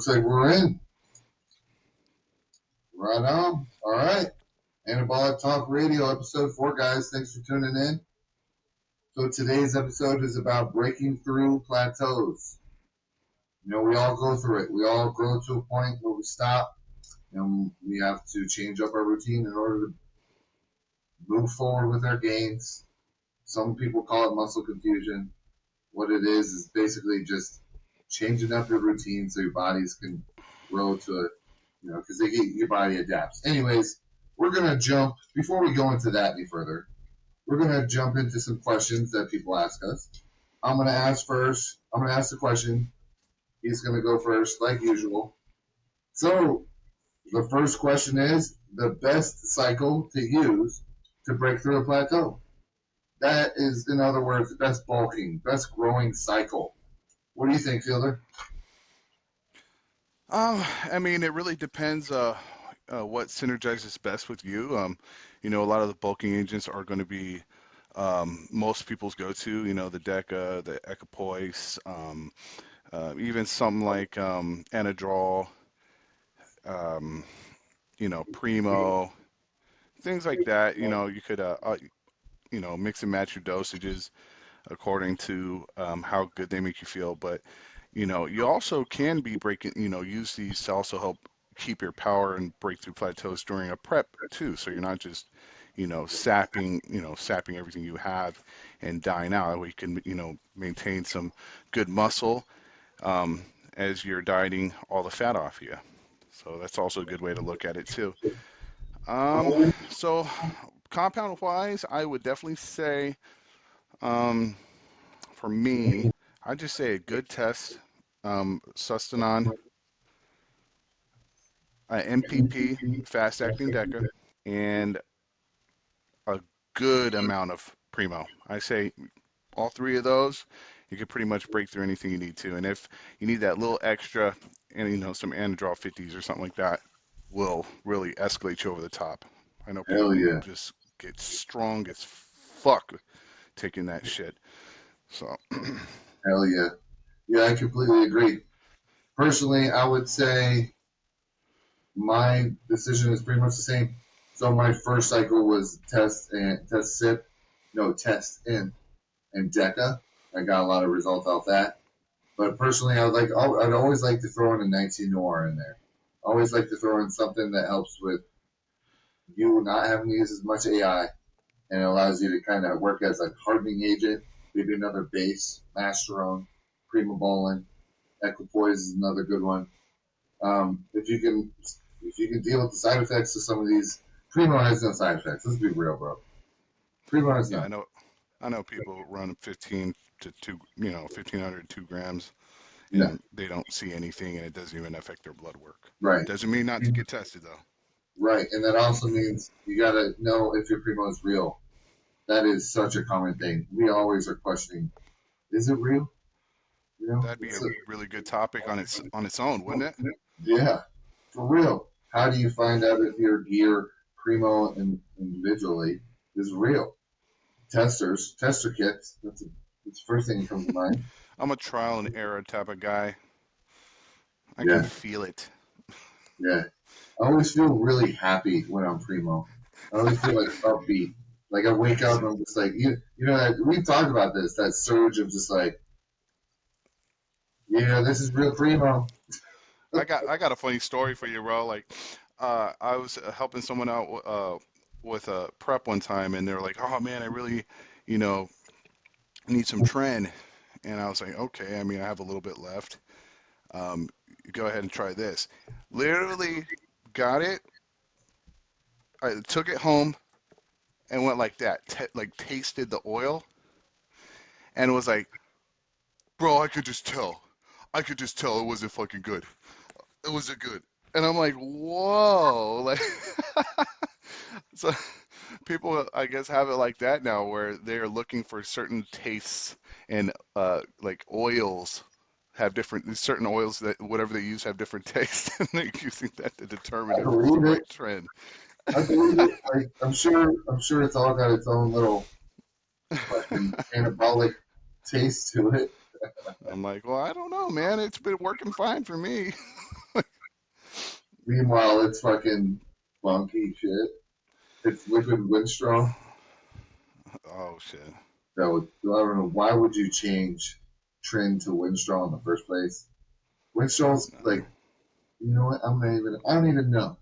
Looks like we're in. Right on. All right. Anabolic Talk Radio, episode 4, guys. Thanks for tuning in. So today's episode is about breaking through plateaus. You know, we all go through it. We all grow to a point where we stop and we have to change up our routine in order to move forward with our gains. Some people call it muscle confusion. What it is basically just changing up your routine so your bodies can grow to a, because your body adapts. Anyways, we're going to jump, before we go into that any further, we're going to jump into some questions that people ask us. I'm going to ask first. I'm going to ask the question. He's going to go first, like usual. So, the first question is the best cycle to use to break through a plateau. That is, in other words, the best bulking, best growing cycle. What do you think, Fielder? I mean, it really depends what synergizes best with you. A lot of the bulking agents are going to be most people's go-to. The DECA, the Equipoise, even something like Anadrol, um, Primo, things like that. You could mix and match your dosages according to how good they make you feel. But you also can be breaking, use these to also help keep your power and break through plateaus during a prep too. So you're not just, sapping everything you have and dying out. We can, maintain some good muscle as you're dieting all the fat off you. So that's also a good way to look at it too. Um, so compound wise, I would definitely say, um, for me, I'd just say a good test, Sustanon, MPP, fast acting DECA, and a good amount of Primo. I say all three of those, you can pretty much break through anything you need to. And if you need that little extra, and some Anadrol 50s or something like that, will really escalate you over the top. I know Hell people yeah. just get strong as fuck taking that shit. So, Hell yeah. Yeah, I completely agree. Personally, I would say my decision is pretty much the same. So my first cycle was test and DECA. I got a lot of results off that. But personally, I'd always like to throw in a 19 Noir in there. I always like to throw in something that helps with you not having to use as much AI and it allows you to kind of work as a hardening agent. Maybe another base, Masteron, Primobolan, Equipoise is another good one. If you can deal with the side effects of some of these, Primo has no side effects. Let's be real, bro. Primo has yeah, none. I know people run 15 to 1,500, 2 grams, No. and they don't see anything, and it doesn't even affect their blood work. Right. Doesn't mean not to get tested, though. Right. And that also means you gotta know if your Primo is real. That is such a common thing. We always are questioning, is it real? That'd be a really good topic on its own, wouldn't it? Yeah, for real. How do you find out if your gear, Primo and individually, is real? Tester kits. That's the first thing that comes to mind. I'm a trial and error type of guy. I can Yeah, feel it. yeah. I always feel really happy when I'm Primo. I always feel like upbeat. Like I wake up and I'm just like, we've talked about this, that surge of just like, this is real Primo. I got a funny story for you, bro. Like, I was helping someone out with a prep one time, and they were like, "Oh man, I really, you know, need some tren." And I was like, "Okay, I mean, I have a little bit left. Um, Go ahead and try this." Literally got it. I took it home and went like that, like tasted the oil, and was like, "Bro, I could just tell. I could just tell it wasn't fucking good. It wasn't good." And I'm like, "Whoa!" Like, so people, I guess, have it like that now, where they are looking for certain tastes and like oils have different certain oils that whatever they use have different tastes, and they're using that to determine I if it's the believe it. right trend. I believe it. Like I'm sure it's all got its own little fucking anabolic taste to it. I'm like, well, I don't know, man. It's been working fine for me. Meanwhile, it's fucking funky shit. It's liquid Winstrol. Oh shit. That would, I don't know, why would you change trend to Winstrol in the first place? Winstrol's like, you know what? I don't even know.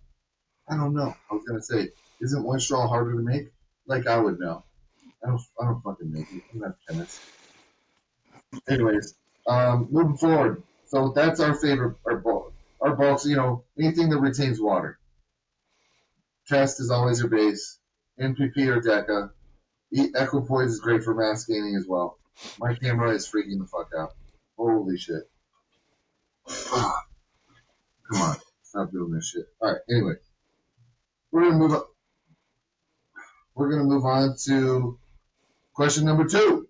I don't know. I was gonna say, isn't Winstrol harder to make? Like I would know. I don't fucking make it. I'm not a chemist. Anyways, moving forward. So that's our favorite, our bulks, anything that retains water. Test is always your base. NPP or DECA. Equipoise is great for mass gaining as well. My camera is freaking the fuck out. Holy shit. Ah, come on. Stop doing this shit. Alright, anyway. We're gonna move on. We're gonna move on to question number 2.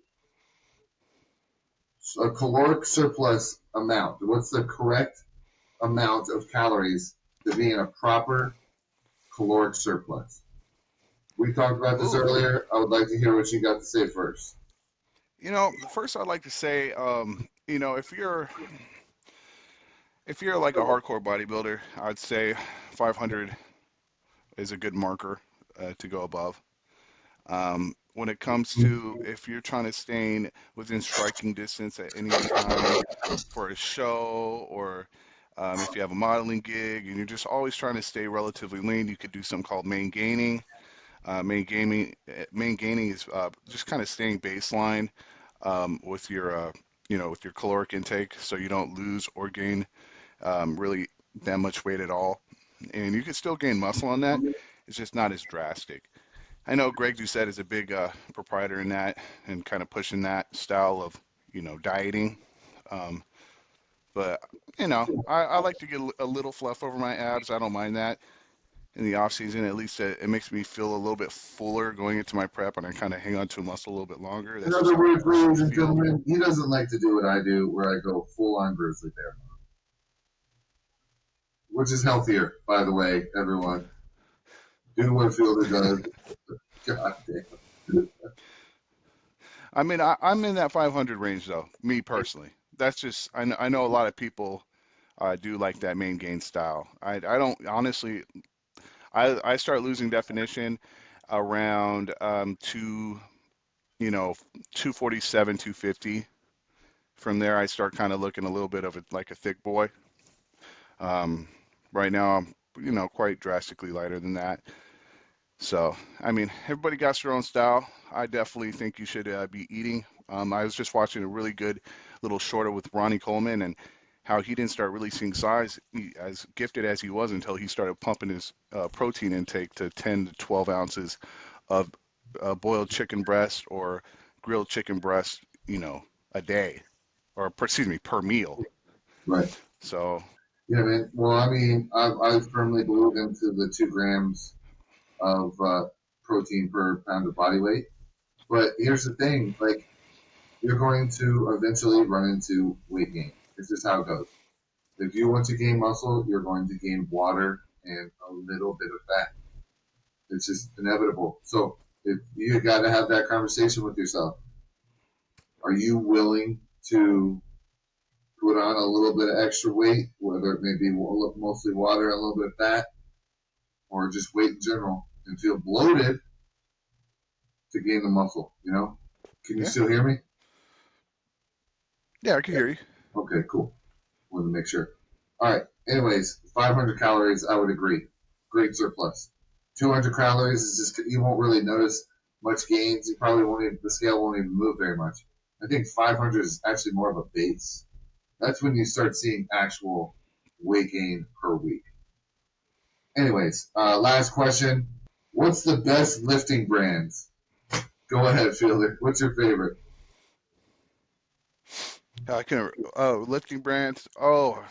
A caloric surplus amount. What's the correct amount of calories to be in a proper caloric surplus? We talked about this Ooh. earlier. I would like to hear what you got to say first. First I'd like to say, if you're like a hardcore bodybuilder, I'd say 500 is a good marker to go above. When it comes to if you're trying to stay within striking distance at any time for a show or if you have a modeling gig and you're just always trying to stay relatively lean, you could do something called main gaining. Main gaining is just kind of staying baseline with with your caloric intake, so you don't lose or gain really that much weight at all. And you can still gain muscle on that. It's just not as drastic. I know Greg Doucette is a big proprietor in that and kind of pushing that style of, dieting. Um, but I like to get a little fluff over my abs. I don't mind that in the off season. At least it makes me feel a little bit fuller going into my prep, and I kind of hang on to a muscle a little bit longer. In That's just other how I words, personally ladies and feel. gentlemen, he doesn't like to do what I do, where I go full on grizzly bear, which is healthier, by the way, everyone. Do what Fielder does. God damn. I mean, I'm in that 500 range though, me personally. That's just I know a lot of people do like that main gain style. I don't honestly. I start losing definition around you know 247, 250. From there, I start kind of looking a little bit of like a thick boy. Um, right now, I'm quite drastically lighter than that. So, I mean, everybody got their own style. I definitely think you should be eating. I was just watching a really good little shorter with Ronnie Coleman and how he didn't start releasing size as gifted as he was until he started pumping his protein intake to 10 to 12 ounces of boiled chicken breast or grilled chicken breast, a day or excuse me, per meal. Right. So, Yeah, man. Well, I mean, I firmly believe into the 2 grams of protein per pound of body weight. But here's the thing, like, you're going to eventually run into weight gain. It's just how it goes. If you want to gain muscle, you're going to gain water and a little bit of fat. It's just inevitable. So if you got to have that conversation with yourself. Are you willing to put on a little bit of extra weight, whether it may be mostly water and a little bit of fat, or just weight in general, and feel bloated to gain the muscle? Can you yeah, still hear me? yeah, I can hear you. Okay, cool. Wanted to make sure. All right. Anyways, 500 calories, I would agree. Great surplus. 200 calories is just, you won't really notice much gains. You probably won't even, the scale won't even move very much. I think 500 is actually more of a base. That's when you start seeing actual weight gain per week. Anyways, last question. What's the best lifting brands? Go ahead, Fielder. What's your favorite? I can lifting brands. Oh,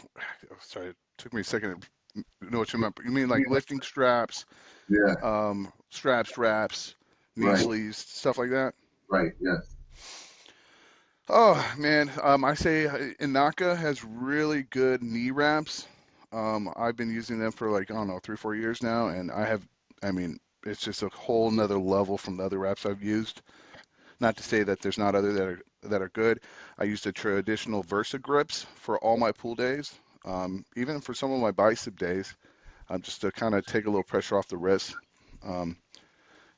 sorry, it took me a second to know what you meant. You mean like lifting straps, Yeah, straps, knee right, sleeves, stuff like that? right, yes. Oh man, I say Inaka has really good knee wraps. I've been using them for like I don't know 3, 4 years now, and I mean, it's just a whole nother level from the other wraps I've used. Not to say that there's not other that are that are good. I use the traditional Versa grips for all my pull days, even for some of my bicep days, just to kind of take a little pressure off the wrist. Um,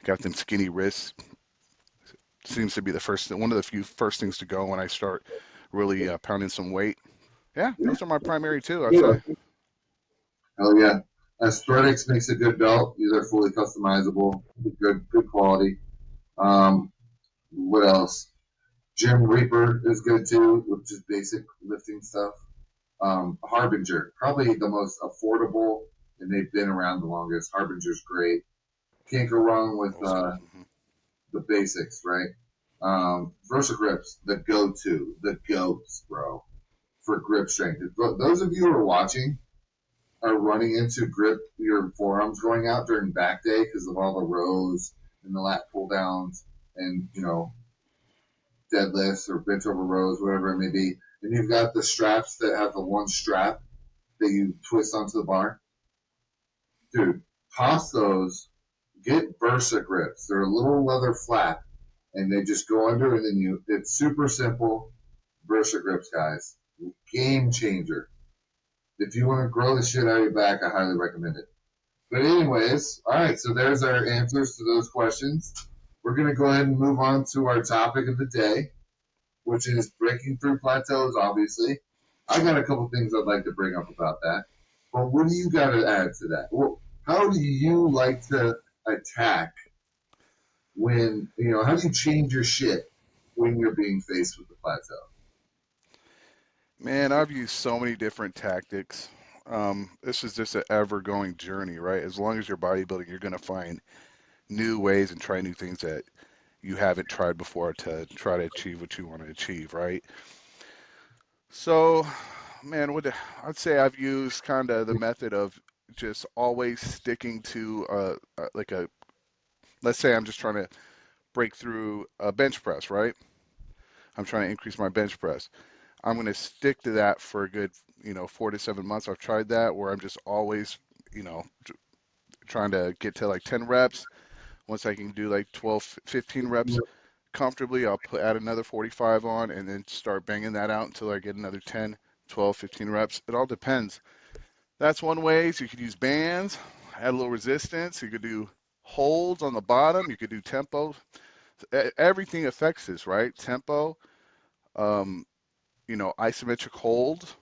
got them skinny wrists. Seems to be the one of the few first things to go when I start really pounding some weight. Yeah, those are my primary two, I'd say. Hell yeah. Aesthetics makes a good belt. These are fully customizable, good quality. Um, what else? Gym Reaper is good too, with just basic lifting stuff. Harbinger, probably the most affordable, and they've been around the longest. Harbinger's great. Can't go wrong with Old school. the basics, right? Versa Grips, the go-to, the goats, bro, for grip strength. If those of you who are watching are running into grip, your forearms going out during back day because of all the rows and the lat pull downs and, deadlifts or bench over rows, whatever it may be. And you've got the straps that have the one strap that you twist onto the bar. Dude, toss those. Get Versa grips. They're a little leather flap, and they just go under, and then it's super simple. Versa grips, guys. Game changer. If you want to grow the shit out of your back, I highly recommend it. But anyways, all right, so there's our answers to those questions. We're going to go ahead and move on to our topic of the day, which is breaking through plateaus, obviously. I got a couple things I'd like to bring up about that. But what do you got to add to that? Well, how do you like to attack how do you change your shit when you're being faced with the plateau? Man, I've used so many different tactics. This is just an ever-going journey, right? As long as you're bodybuilding, you're going to find new ways and try new things that you haven't tried before to try to achieve what you want to achieve, right? So, man, I'd say I've used kind of the method of just always sticking to like a, let's say I'm just trying to break through a bench press, right? I'm trying to increase my bench press. I'm going to stick to that for a good, 4 to 7 months. I've tried that where I'm just always, you know, trying to get to like 10 reps. Once I can do like 12, 15 reps comfortably, add another 45 on and then start banging that out until I get another 10, 12, 15 reps. It all depends. That's one way. So you could use bands, add a little resistance. You could do holds on the bottom. You could do tempo. Everything affects this, right? Tempo, um, isometric holds,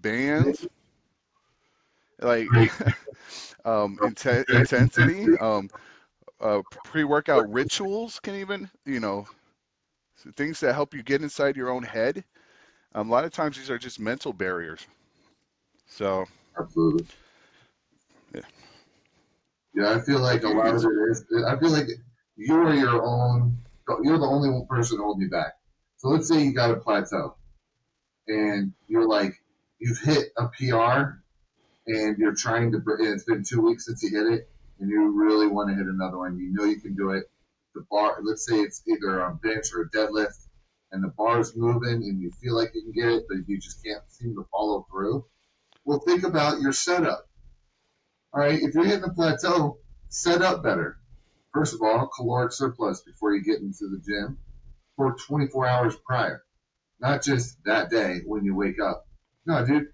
bands, like intensity, pre-workout rituals can even, things that help you get inside your own head. A lot of times these are just mental barriers. So, Absolutely. yeah. Yeah, I feel What like do a you lot of use? it is. I feel like you are your own. You're the only one person holding you back. So let's say you got a plateau, and you're like, you've hit a PR, and you're trying to. And it's been 2 weeks since you hit it, and you really want to hit another one. You know you can do it. The bar. Let's say it's either a bench or a deadlift, and the bar is moving, and you feel like you can get it, but you just can't seem to follow through. Well, think about your setup. All right, if you're hitting a plateau, set up better. First of all, caloric surplus before you get into the gym for 24 hours prior, not just that day when you wake up. No, dude,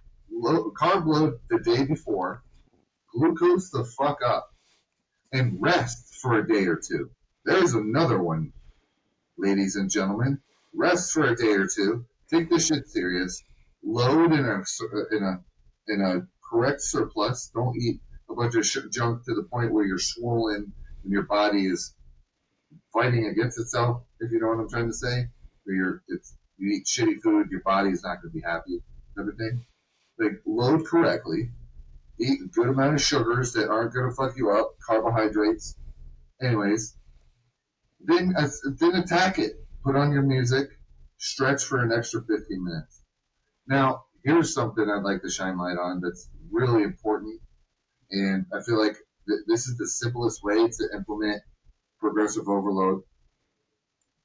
carb load the day before, glucose the fuck up, and rest for a day or two. There's another one, ladies and gentlemen. Rest for a day or two. Take this shit serious. Load in a correct surplus. Don't eat a bunch of junk to the point where you're swollen and your body is fighting against itself. If you know what I'm trying to say, where you eat shitty food, your body is not going to be happy. Everything. Like load correctly. Eat a good amount of sugars that aren't going to fuck you up. Carbohydrates. Anyways, then attack it. Put on your music. Stretch for an extra 15 minutes. Now, here's something I'd like to shine light on that's really important, and I feel like this is the simplest way to implement progressive overload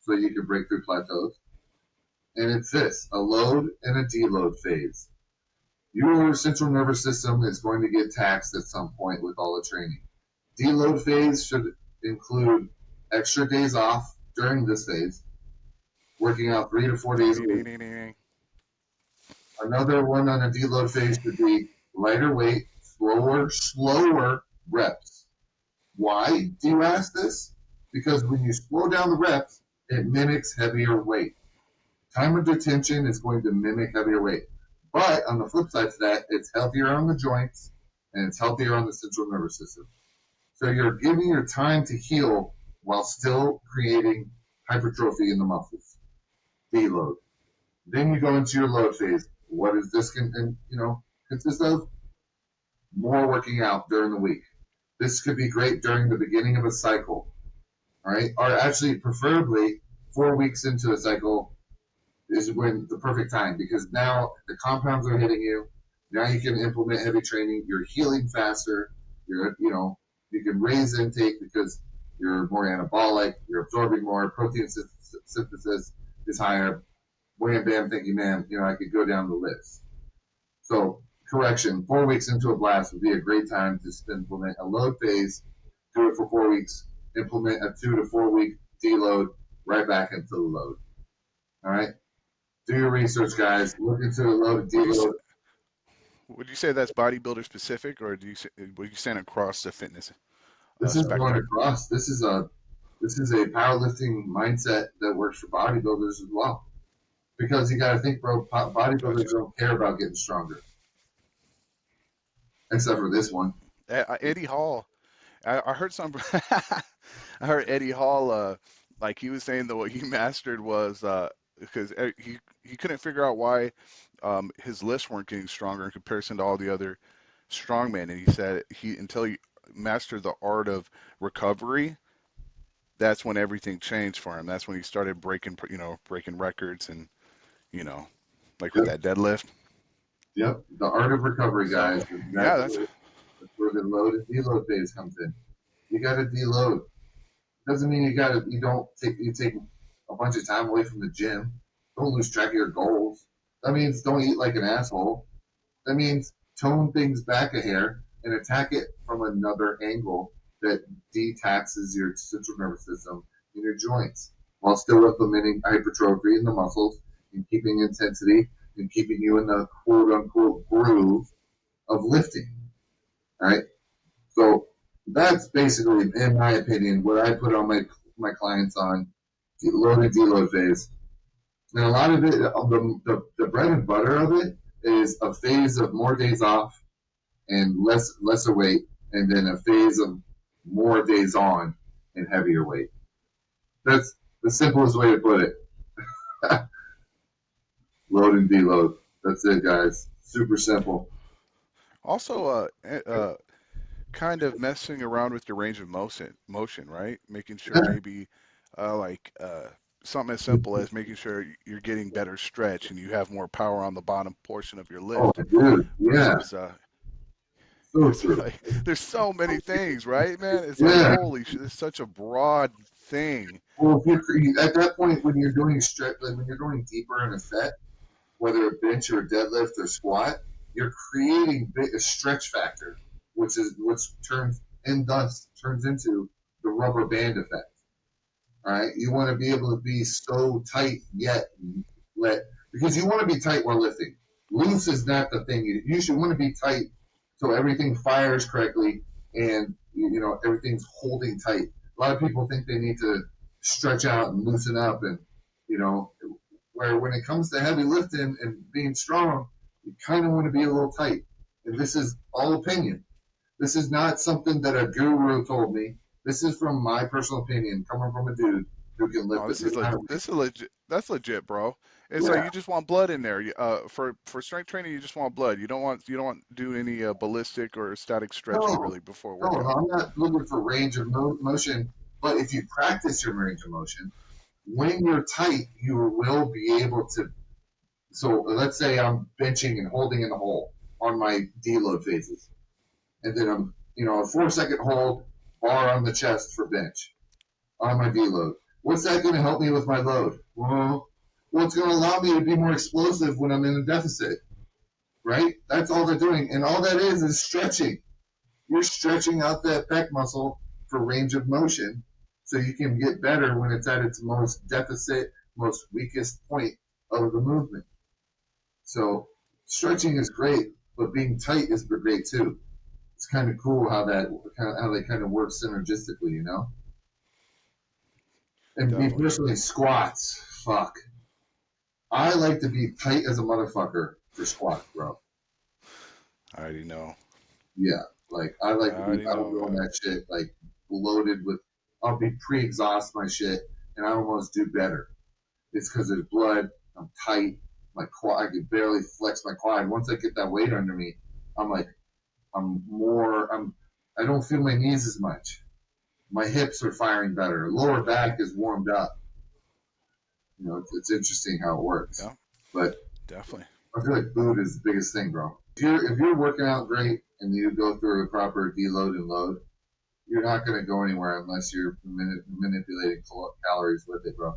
so you can break through plateaus. And it's this: a load and a deload phase. Your central nervous system is going to get taxed at some point with all the training. Deload phase should include extra days off during this phase working out 3 to 4 days Ding, a ding, week. ding, ding, ding. Another one on a deload phase would be lighter weight, slower reps. Why do you ask this? Because when you slow down the reps, it mimics heavier weight. Time of detention is going to mimic heavier weight. But on the flip side to that, it's healthier on the joints and it's healthier on the central nervous system. So you're giving your time to heal while still creating hypertrophy in the muscles. Deload. Then you go into your load phase. What does this consist of? More working out during the week. This could be great during the beginning of a cycle, all right? Or actually, preferably 4 weeks into a cycle is when the perfect time because now the compounds are hitting you. Now you can implement heavy training. You're healing faster. You can raise intake because you're more anabolic. You're absorbing more. Protein synthesis is higher. Wham bam, thank you, ma'am. I could go down the list. So, correction, 4 weeks into a blast would be a great time to implement a load phase. Do it for 4 weeks. Implement a 2 to 4 week deload. Right back into the load. All right. Do your research, guys. Look into the load and Would you deload. would you say that's bodybuilder specific, or would you say across the fitness This is going spectrum? across. This is a powerlifting mindset that works for bodybuilders as well. Because you got to think, bro, Gotcha. bodybuilders don't care about getting stronger, except for this one. Eddie Hall. I heard some. I heard Eddie Hall. Like he was saying that what he mastered was because he couldn't figure out why his lifts weren't getting stronger in comparison to all the other strongmen, and he said he until he mastered the art of recovery, that's when everything changed for him. That's when he started breaking records and you know, like with Yep, that deadlift. yep. The art of recovery, So guys. That's yeah, exactly where the load and deload phase comes in. You got to deload. Doesn't mean you take a bunch of time away from the gym. Don't lose track of your goals. That means don't eat like an asshole. That means tone things back a hair and attack it from another angle that detaxes your central nervous system and your joints while still implementing hypertrophy in the muscles and keeping intensity and keeping you in the quote unquote groove of lifting. Right? So that's basically, in my opinion, what I put on my clients on load and deload phase. And a lot of it, the bread and butter of it is a phase of more days off and lesser weight, and then a phase of more days on and heavier weight. That's the simplest way to put it. Load and deload. That's it, guys. Super simple. also kind of messing around with your range of motion, right? Making sure maybe like something as simple as making sure you're getting better stretch and you have more power on the bottom portion of your Oh, lift dude. Yeah. versus So it's true. like there's so many things, right, man? It's like Yeah. holy shit, it's such a broad thing. Well, if you're at that point when you're doing stretch, like when you're going deeper in a set, whether a bench or a deadlift or squat, you're creating a stretch factor, which turns into the rubber band effect. All right, you want to be able to be so tight yet let because you want to be tight while lifting. Loose is not the thing. You should want to be tight so everything fires correctly and everything's holding tight. A lot of people think they need to stretch out and loosen up, and you know where when it comes to heavy lifting and being strong, you kind of want to be a little tight. And this is all opinion. This is not something that a guru told me. This is from my personal opinion, coming from a dude who can lift No, a good amount of weight. this is legit. That's legit, bro. It's like Yeah. you just want blood in there. For strength training, you just want blood. You don't want to do any ballistic or static stretching No, really before no, workout. I'm not looking for range of motion. But if you practice your range of motion, when you're tight, you will be able to. So let's say I'm benching and holding in the hole on my deload phases, and then I'm, a 4 second hold, bar on the chest for bench on my deload. What's that going to help me with my load? Well, it's going to allow me to be more explosive when I'm in a deficit, right? That's all they're doing, and all that is stretching. You're stretching out that pec muscle for range of motion so you can get better when it's at its most deficit most weakest point of the movement. So stretching is great, but being tight is great too. It's kind of cool how they kind of work synergistically, you know. And me Definitely. personally, squats, fuck. I like to be tight as a motherfucker for squats, bro. I already know. Yeah, like I I like to be. already I'll know, go on man. that shit like loaded with. I'll be pre-exhaust my shit, and I almost do better. It's because there's blood. I'm tight. My quad. I can barely flex my quad. Once I get that weight under me, I'm like I'm more. I don't feel my knees as much. My hips are firing better. Lower back is warmed up. You know, it's interesting how it works. Yeah, But definitely. I feel like food is the biggest thing, bro. If you're working out great and you go through a proper deload and load, you're not going to go anywhere unless you're manipulating calories with it, bro.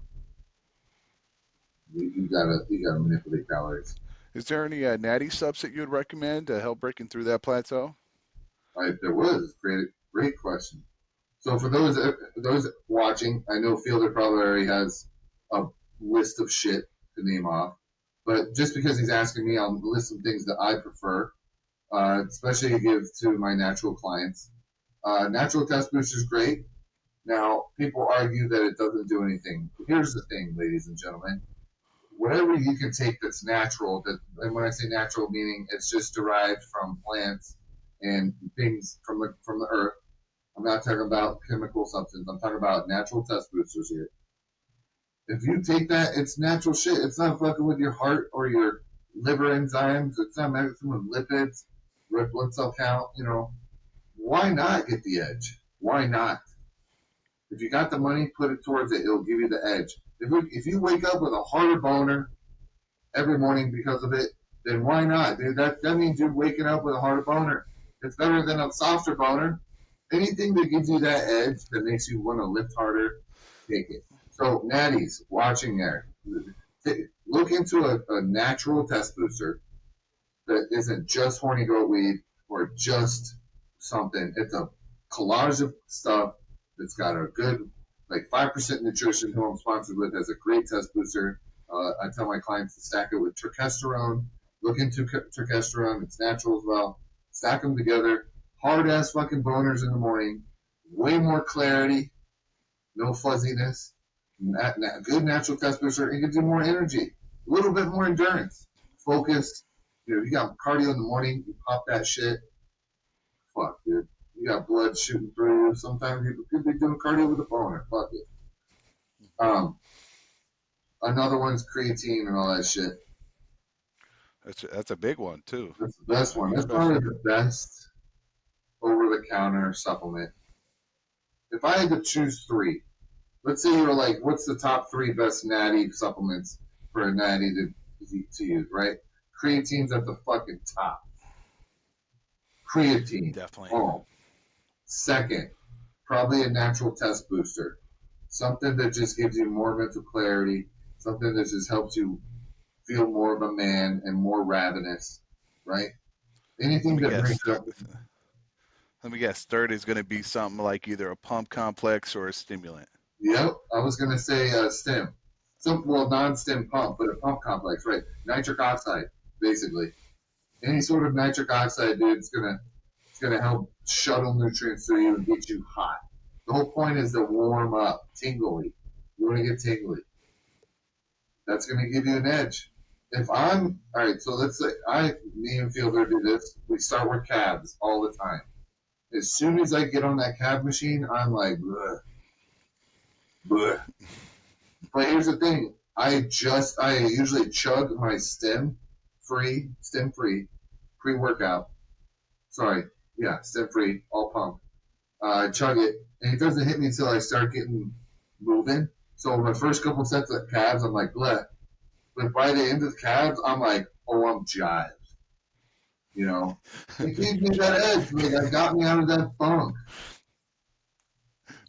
You gotta manipulate calories. Is there any natty subs that you would recommend to help breaking through that plateau? Right, there was great question. So for those watching, I know Fielder probably already has a list of shit to name off, but just because he's asking me, I'll list some things that I prefer, especially to give to my natural clients. Natural test boost is great. Now, people argue that it doesn't do anything. Here's the thing, ladies and gentlemen. Whatever you can take that's natural, and when I say natural, meaning it's just derived from plants and things from the earth. I'm not talking about chemical substance. I'm talking about natural test boosters here. If you take that, it's natural shit. It's not fucking with your heart or your liver enzymes. It's not messing with lipids, red blood cell count. You know, why not get the edge? Why not? If you got the money, put it towards it. It'll give you the edge. If you wake up with a harder boner every morning because of it, then why not? Dude, that means you're waking up with a harder boner. It's better than a softer boner. Anything that gives you that edge that makes you want to lift harder, take it. So, Natties, watching there, look into a natural test booster that isn't just horny goat weed or just something. It's a collage of stuff that's got a good, like 5% nutrition, who I'm sponsored with, as a great test booster. I tell my clients to stack it with turkesterone. Look into turkesterone. It's natural as well. Stack them together. Hard ass fucking boners in the morning. Way more clarity. No fuzziness. Good natural test booster. It gives you more energy. A little bit more endurance. Focus. You know, you got cardio in the morning. You pop that shit. Fuck, dude. You got blood shooting through you. Sometimes you could be doing cardio with a boner. Fuck it. Um, Another one's creatine and all that shit. That's a big one too. That's the best one. That's probably Especially the best over the counter supplement. If I had to choose three, let's say you were like, what's the top three best natty supplements for a natty to use, right? Creatine's at the fucking top. Creatine. definitely. Oh. Second, probably a natural test booster. Something that just gives you more mental clarity. Something that just helps you feel more of a man and more ravenous, right? Let Anything me that guess. brings up. Let me guess. Third is going to be something like either a pump complex or a stimulant. Yep, I was gonna say stem. Well, non-stem pump, but a pump complex, right? Nitric oxide, basically. Any sort of nitric oxide, dude, it's gonna help shuttle nutrients through you and get you hot. The whole point is to warm up, tingly. You want to get tingly. That's gonna give you an edge. If I'm all right, so let's say me and Fielder do this. We start with calves all the time. As soon as I get on that calf machine, I'm like, bleh, bleh. But here's the thing. I usually chug my stem free pre workout. Sorry, yeah, stem free, all pump. I chug it, and it doesn't hit me until I start getting moving. So my first couple sets of calves, I'm like, bleh. But by the end of the calves, I'm like, oh, I'm jived. You know, it gave me that edge. Like, I got me out of that funk.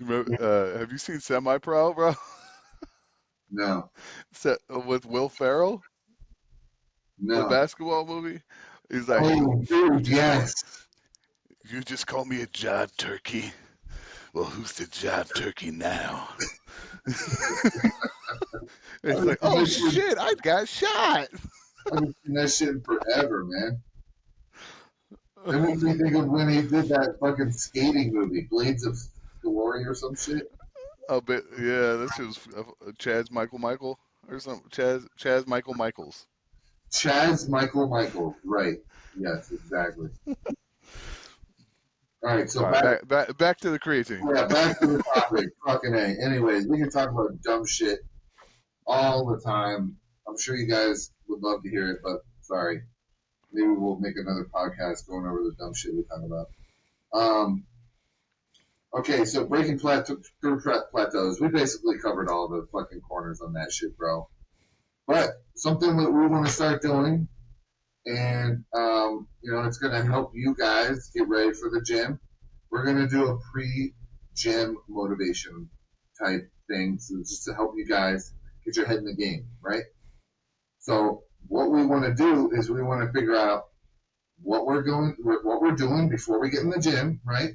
Have you seen Semi Pro, bro? No, With Will Ferrell, the no. basketball movie. He's like, Oh, you dude, just call yes. you just call me a jive turkey. Well, who's the jive turkey now? I It's haven't like, seen oh that shit. shit, I got shot. I haven't seen that shit in forever, man. That makes me think of when he did that fucking skating movie, Blades of Glory or some shit. A bit, yeah. That shit was Chaz Michael or something. Chaz Michaels. Chaz Michael, right? Yes, exactly. All right, so All right, back, back to the creatine. yeah, back to the topic. Fucking a. Anyways, we can talk about dumb shit all the time. I'm sure you guys would love to hear it, but sorry. Maybe we'll make another podcast going over the dumb shit we talk about. Okay, so breaking through plateaus. We basically covered all the fucking corners on that shit, bro. But something that we want to start doing, and it's going to help you guys get ready for the gym. We're going to do a pre-gym motivation type thing, so just to help you guys get your head in the game, right? So what we want to do is we want to figure out what we're doing before we get in the gym, right?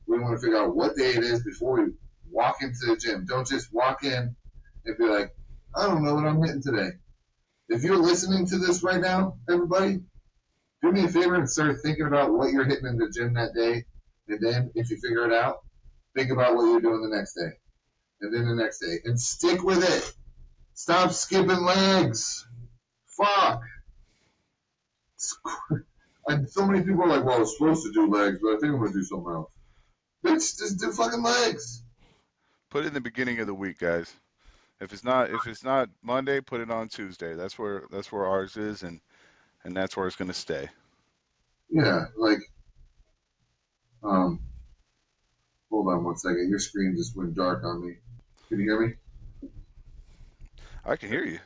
We want to figure out what day it is before we walk into the gym. Don't just walk in and be like, I don't know what I'm hitting today. If you're listening to this right now, everybody, do me a favor and start thinking about what you're hitting in the gym that day. And then if you figure it out, think about what you're doing the next day. And then the next day. And stick with it. Stop skipping legs. Fuck. And so many people are like, well, I was supposed to do legs, but I think I'm going to do something else. Bitch, just do fucking legs. Put it in the beginning of the week, guys. If it's not Monday, put it on Tuesday. That's where ours is, and that's where it's gonna stay. Yeah, like, um, hold on one second. Your screen just went dark on me. Can you hear me? I can hear you.